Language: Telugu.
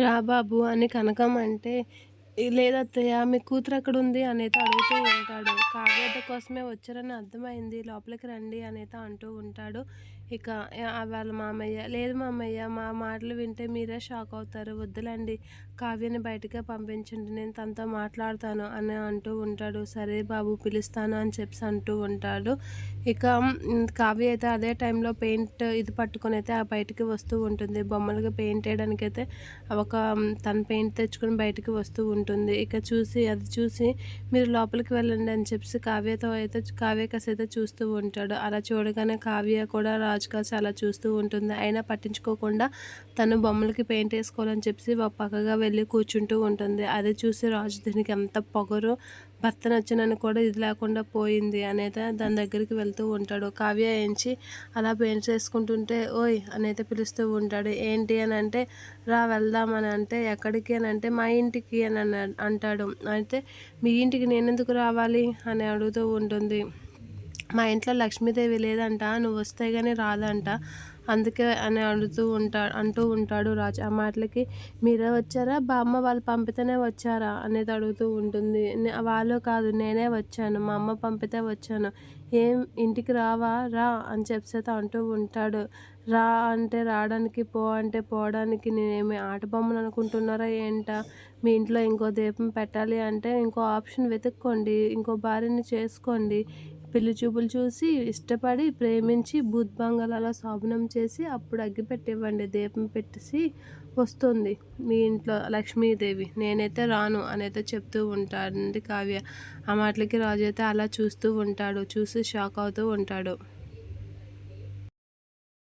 రా బాబు అని కనకం అంటే, లేదత్తయ్య మీ కూతురెక్కడుంది అనైతే అడుగుతూ ఉంటాడు. కావ్యత కోసమే వచ్చారని అర్థమైంది. లోపలికి రండి అనైతే అంటూ ఉంటాడు. ఇక వాళ్ళ మామయ్య, లేదు మామయ్య మా మాటలు వింటే మీరే షాక్ అవుతారు. వద్దులేండి కావ్యని బయటికే పంపించండి. నేను తనతో మాట్లాడతాను అని అంటూ ఉంటాడు. సరే బాబు పిలుస్తాను అని చెప్పేసి అంటూ ఉంటాడు. ఇక కావ్య అయితే అదే టైంలో పెయింట్ ఇది పట్టుకొని అయితే బయటికి వస్తూ ఉంటుంది. బొమ్మలకి పెయింట్ వేయడానికైతే ఒక తను పెయింట్ తెచ్చుకొని బయటికి వస్తూ ఉంటుంది. ఇక అది చూసి మీరు లోపలికి వెళ్ళండి అని చెప్పేసి కావ్యకసి అయితే చూస్తూ ఉంటాడు. అలా చూడగానే కావ్య కూడా రాజు కాసి అలా చూస్తూ ఉంటుంది. అయినా పట్టించుకోకుండా తను బొమ్మలకి పెయింట్ వేసుకోవాలని చెప్పేసి పక్కగా వెళ్ళి కూర్చుంటూ ఉంటుంది. అది చూసి రాజు దీనికి ఎంత పొగరు, భర్త నచ్చినని కూడా ఇది లేకుండా పోయింది అనేది దాని దగ్గరికి వెళ్తూ ఉంటాడు. కావ్య ఏంచి అలా పెయింట్ చేసుకుంటుంటే ఓయ్ అనైతే పిలుస్తూ ఉంటాడు. ఏంటి అని అంటే రా వెళ్దాం అని అంటే ఎక్కడికి అని అంటే మా ఇంటికి అని అంటాడు. అయితే మీ ఇంటికి నేనెందుకు రావాలి అని అడుగుతూ ఉంటుంది. మా ఇంట్లో లక్ష్మీదేవి లేదంట, నువ్వు వస్తే కానీ రాదంట, అందుకే అని అంటూ ఉంటాడు రాజు. ఆ మాటలకి మీరే వచ్చారా బామ్మ వాళ్ళు పంపితేనే వచ్చారా అనేది అడుగుతూ ఉంటుంది. వాళ్ళు కాదు నేనే వచ్చాను, మా అమ్మ పంపితే వచ్చాను, ఏం ఇంటికి రావా రా అని చెప్పేసి అంటూ ఉంటాడు. రా అంటే రావడానికి, పో అంటే పోవడానికి నేనేమి ఆట బొమ్మను అనుకుంటున్నారా ఏంటా? మీ ఇంట్లో ఇంకో దీపం పెట్టాలి అంటే ఇంకో ఆప్షన్ వెతుక్కోండి, ఇంకో భార్యని చేసుకోండి, పెళ్లి చూపులు చూసి ఇష్టపడి ప్రేమించి భూత్ బంగాళాలో శోభనం చేసి అప్పుడు అగ్గిపెట్టివ్వండి, దీపం పెట్టేసి వస్తుంది మీ ఇంట్లో లక్ష్మీదేవి, నేనైతే రాను అనైతే చెప్తూ ఉంటాడండి కావ్య. ఆ మాటలకి రాజు అయితే అలా చూస్తూ ఉంటాడు. చూసి షాక్ అవుతూ ఉంటాడు.